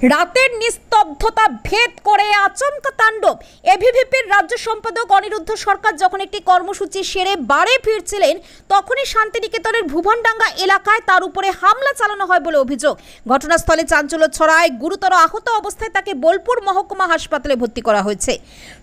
রাতের নিস্তব্ধতা ভেদ করে আচমকা তাণ্ডব। এভিভিপির রাজ্য সম্পাদক অনিরুদ্ধ সরকার যখন একটি কর্মসূচি সেরে বাড়ি ফিরছিলেন, তখনই শান্তিনিকেতনের ভুবনডাঙ্গা এলাকায় তার উপরে হামলা চালানো হয় বলে অভিযোগ। ঘটনাস্থলে চাঞ্চল্য ছড়ায়। গুরুতর আহত অবস্থায় তাকে বোলপুর মহকুমা হাসপাতালে ভর্তি করা হয়েছে।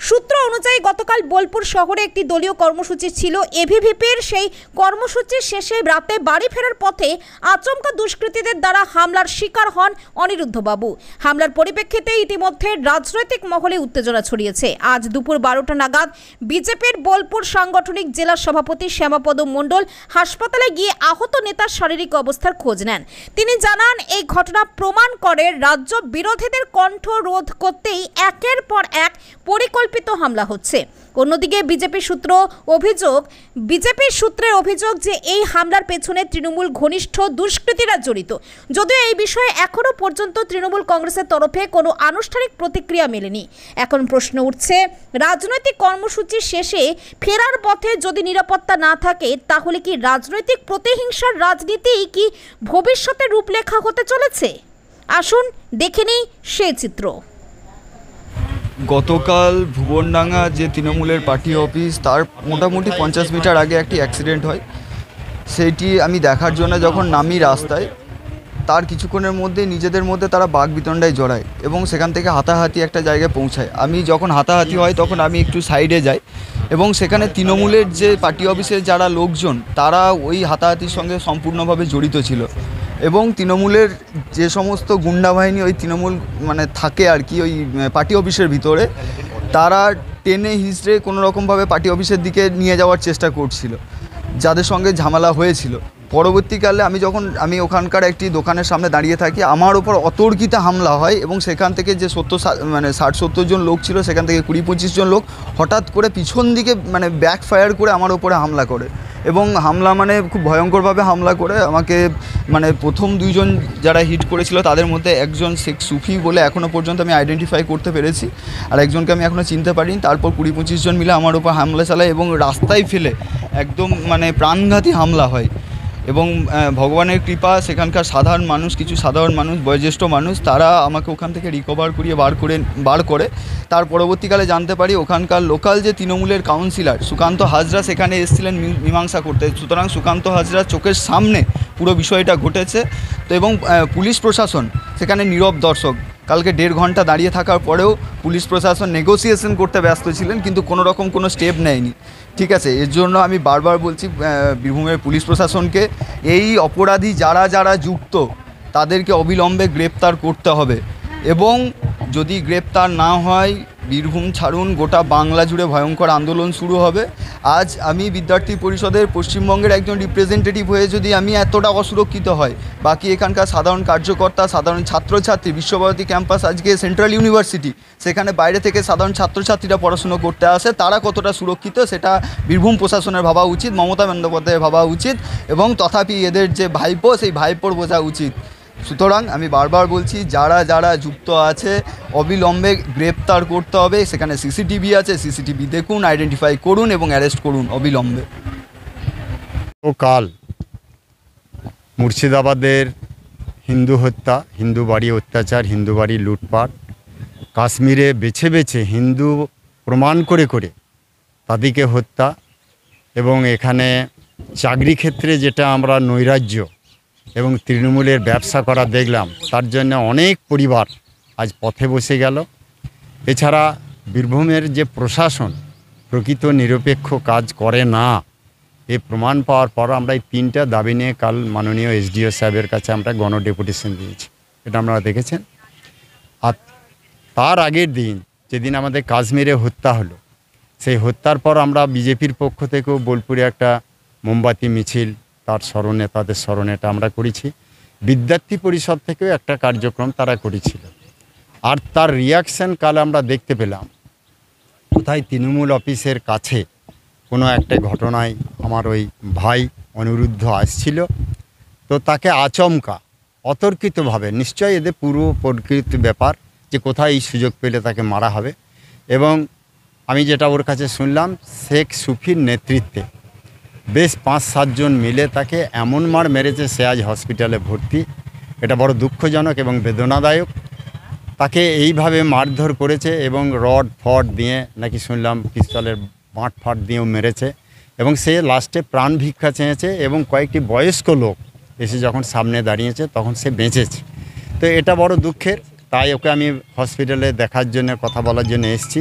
সূত্র অনুযায়ী গতকাল বোলপুর শহরে একটি দলীয় কর্মসূচি ছিল। এভিভিপির সেই কর্মসূচি শেষে রাতে বাড়ি ফেরার পথে আচমকা দুষ্কৃতীদের দ্বারা হামলার শিকার হন অনিরুদ্ধ বাবু। হামলার পরিপ্রেক্ষিতে ইতিমধ্যে রাজনৈতিক মহলে উত্তেজনা ছড়িয়েছে। আজ দুপুর 12টা নাগাদ বিজেপির বোলপুর সাংগঠনিক জেলা সভাপতি শ্যামাপদ মণ্ডল হাসপাতালে গিয়ে আহত নেতার শারীরিক অবস্থার খোঁজ নেন। তিনি জানান, এই ঘটনা প্রমাণ করে রাজ্য বিরোধীদের কণ্ঠ রোধ করতেই একের পর এক পরিকল্পিত হামলা হচ্ছে। অন্যদিকে বিজেপির সূত্রের অভিযোগ যে এই হামলার পেছনে তৃণমূল ঘনিষ্ঠ দুষ্কৃতীরা জড়িত। যদিও এই বিষয়ে এখনো পর্যন্ত তৃণমূল কংগ্রেসের তরফে কোনো আনুষ্ঠানিক প্রতিক্রিয়া মেলেনি। এখন প্রশ্ন উঠছে, রাজনৈতিক কর্মসূচি শেষে ফেরার পথে যদি নিরাপত্তা না থাকে, তাহলে কি রাজনৈতিক প্রতিহিংসার রাজনীতিই কি ভবিষ্যতে রূপরেখা হতে চলেছে? আসুন দেখে নিই সেই চিত্র। গতকাল ভুবনডাঙ্গা যে তৃণমূলের পার্টি অফিস, তার মোটামুটি 50 মিটার আগে একটি অ্যাক্সিডেন্ট হয়। সেইটি আমি দেখার জন্য যখন নামি রাস্তায়, তার কিছুক্ষণের মধ্যে নিজেদের মধ্যে তারা বাকবিতণ্ডায় জড়ায় এবং সেখান থেকে হাতাহাতি একটা জায়গায় পৌঁছায়। আমি যখন হাতাহাতি হয় তখন আমি একটু সাইডে যাই এবং সেখানে তৃণমূলের যে পার্টি অফিসের যারা লোকজন, তারা ওই হাতাহাতির সঙ্গে সম্পূর্ণভাবে জড়িত ছিল এবং তৃণমূলের যে সমস্ত গুন্ডা বাহিনী ওই তৃণমূল থাকে আর কি ওই পার্টি অফিসের ভিতরে, তারা টেনে হিচড়ে কোনো রকমভাবে পার্টি অফিসের দিকে নিয়ে যাওয়ার চেষ্টা করছিল, যাদের সঙ্গে ঝামেলা হয়েছিল। পরবর্তীকালে আমি ওখানকার একটি দোকানের সামনে দাঁড়িয়ে থাকি, আমার ওপর অতর্কিত হামলা হয় এবং সেখান থেকে যে 60-70 জন লোক ছিল, সেখান থেকে 20-25 জন লোক হঠাৎ করে পিছন দিকে ব্যাক ফায়ার করে আমার ওপরে হামলা করে এবং হামলা খুব ভয়ঙ্করভাবে হামলা করে আমাকে প্রথম 2 জন যারা হিট করেছিল তাদের মধ্যে একজন শেখ সুফি বলে এখনও পর্যন্ত আমি আইডেন্টিফাই করতে পেরেছি, আর একজনকে আমি এখনও চিনতে পারিনি। তারপর 20-25 জন মিলে আমার ওপর হামলা চালায় এবং রাস্তায় ফেলে একদম প্রাণঘাতী হামলা হয় এবং ভগবানের কৃপা, সেখানকার কিছু সাধারণ মানুষ, বয়োজ্যেষ্ঠ মানুষ, তারা আমাকে ওখান থেকে রিকভার করিয়ে বার করে। তার পরবর্তীকালে জানতে পারি ওখানকার লোকাল যে তৃণমূলের কাউন্সিলর সুকান্ত হাজরা সেখানে এসেছিলেন মীমাংসা করতে। সুতরাং সুকান্ত হাজরার চোখের সামনে পুরো বিষয়টা ঘটেছে তো, এবং পুলিশ প্রশাসন সেখানে নীরব দর্শক। কালকে 1.5 ঘন্টা দাঁড়িয়ে থাকার পরেও পুলিশ প্রশাসন নেগোসিয়েশন করতে ব্যস্ত ছিলেন, কিন্তু কোনো স্টেপ নেয়নি। ঠিক আছে, এর জন্য আমি বারবার বলছি বীরভূমের পুলিশ প্রশাসনকে, এই অপরাধী যারা যুক্ত তাদেরকে অবিলম্বে গ্রেপ্তার করতে হবে এবং যদি গ্রেপ্তার না হয় বীরভূম ছাড়ুন, গোটা বাংলা জুড়ে ভয়ঙ্কর আন্দোলন শুরু হবে। আজ আমি বিদ্যার্থী পরিষদের পশ্চিমবঙ্গের একজন রিপ্রেজেন্টেটিভ হয়ে যদি আমি এতটা অসুরক্ষিত হয়, বাকি এখানকার সাধারণ কার্যকর্তা, সাধারণ ছাত্রছাত্রী, বিশ্বভারতী ক্যাম্পাস আজকে সেন্ট্রাল ইউনিভার্সিটি, সেখানে বাইরে থেকে সাধারণ ছাত্রছাত্রীরা পড়াশুনো করতে আসে, তারা কতটা সুরক্ষিত সেটা বীরভূম প্রশাসনের ভাবা উচিত, মমতা বন্দ্যোপাধ্যায়ের ভাবা উচিত এবং তথাপি এদের যে ভাইপো, সেই ভাইপোর বোঝা উচিত। সুতরাং আমি বারবার বলছি, যারা যুক্ত আছে অবিলম্বে গ্রেপ্তার করতে হবে। সেখানে সিসিটিভি আছে, সিসিটিভি দেখুন, আইডেন্টিফাই করুন এবং অ্যারেস্ট করুন অবিলম্বে। ও কাল মুর্শিদাবাদের হিন্দু হত্যা, হিন্দু বাড়ি অত্যাচার, হিন্দু বাড়ি লুটপাট, কাশ্মীরে বেছে হিন্দু প্রমাণ করে তাদেরকে হত্যা এবং এখানে চাকরি ক্ষেত্রে যেটা আমরা নৈরাজ্য এবং তৃণমূলের ব্যবসা করা দেখলাম, তার জন্য অনেক পরিবার আজ পথে বসে গেল। এছাড়া বীরভূমের যে প্রশাসন প্রকৃত নিরপেক্ষ কাজ করে না, এ প্রমাণ পাওয়ার পর আমরা এই 3টা দাবি নিয়ে কাল মাননীয় এসডিও সাহেবের কাছে আমরা গণডেপুটেশন দিয়েছি। এটা আপনারা দেখেছেন। আর তার আগের দিন যেদিন আমাদের কাশ্মীরে হত্যা হলো, সেই হত্যার পর আমরা বিজেপির পক্ষ থেকেও বোলপুরে একটা মোমবাতি মিছিল তাদের স্মরণে এটা আমরা করেছি। বিদ্যার্থী পরিষদ থেকেও একটা কার্যক্রম তারা করেছিল। আর তার রিয়াকশান কাল আমরা দেখতে পেলাম, কোথায় তৃণমূল অফিসের কাছে কোনো একটা ঘটনায় আমার ওই ভাই অনিরুদ্ধ আসছিল, তো তাকে আচমকা অতর্কিতভাবে, নিশ্চয়ই এদের পূর্ব পরিকল্পিত ব্যাপার যে কোথায় এই সুযোগ পেলে তাকে মারা হবে, এবং আমি যেটা ওর কাছে শুনলাম, শেখ সুফির নেতৃত্বে বেশ 5-7 জন মিলে তাকে এমন মার মেরেছে, সে আজ হসপিটালে ভর্তি। এটা বড় দুঃখজনক এবং বেদনাদায়ক। তাকে এইভাবে মারধর করেছে এবং রড ফড দিয়ে নাকি শুনলাম পিস্তলের বাঁট ফাট দিয়েও মেরেছে এবং সে লাস্টে প্রাণ ভিক্ষা চেয়েছে এবং কয়েকটি বয়স্ক লোক এসে যখন সামনে দাঁড়িয়েছে তখন সে বেঁচেছে। তো এটা বড় দুঃখের, তাই ওকে আমি হসপিটালে দেখার জন্য কথা বলার জন্য এসেছি।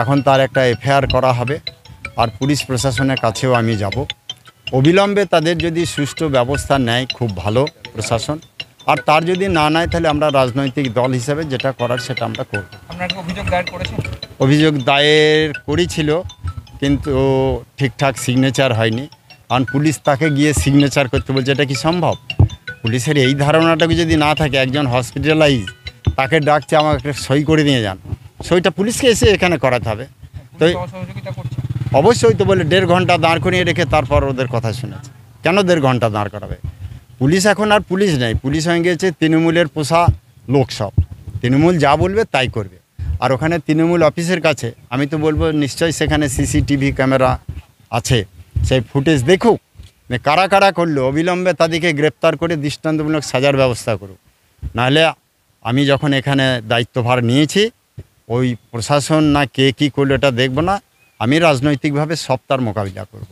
এখন তার একটা এফআইআর করা হবে আর পুলিশ প্রশাসনের কাছেও আমি যাব। অবিলম্বে তাদের যদি সুষ্ঠু ব্যবস্থা নেয় খুব ভালো প্রশাসন, আর তার যদি না নেয় তাহলে আমরা রাজনৈতিক দল হিসেবে যেটা করার সেটা আমরা করব। আপনারা কি অভিযোগ দায়ের করেছেন? অভিযোগ দায়ের করেছিল কিন্তু ঠিকঠাক সিগনেচার হয়নি, কারণ পুলিশ তাকে গিয়ে সিগনেচার করতে বলছে। এটা কি সম্ভব? পুলিশের এই ধারণাটাকে যদি না থাকে, একজন হসপিটালাইজ তাকে ডাকছে আমাকে সই করে দিয়ে যান, সইটা পুলিশকে এসে এখানে করাতে হবে। তো সহযোগিতা করছে। অবশ্যই তো বলে 1.5 ঘন্টা দাঁড় করিয়ে রেখে তারপর ওদের কথা শুনেছে। কেন 1.5 ঘন্টা দাঁড় করাবে? পুলিশ এখন আর পুলিশ নেই, পুলিশ হয়ে গিয়েছে তৃণমূলের পোষা লোক। সব তৃণমূল যা বলবে তাই করবে। আর ওখানে তৃণমূল অফিসের কাছে আমি তো বলবো নিশ্চয়ই সেখানে সিসিটিভি ক্যামেরা আছে, সেই ফুটেজ দেখুক, কারা কারা করলো অবিলম্বে তাদেরকে গ্রেপ্তার করে দৃষ্টান্তমূলক সাজার ব্যবস্থা করুক। নাহলে আমি যখন এখানে দায়িত্বভার নিয়েছি, ওই প্রশাসন না কে কী করলো এটা দেখব না, আমি রাজনৈতিকভাবে সব তার মোকাবিলা করব।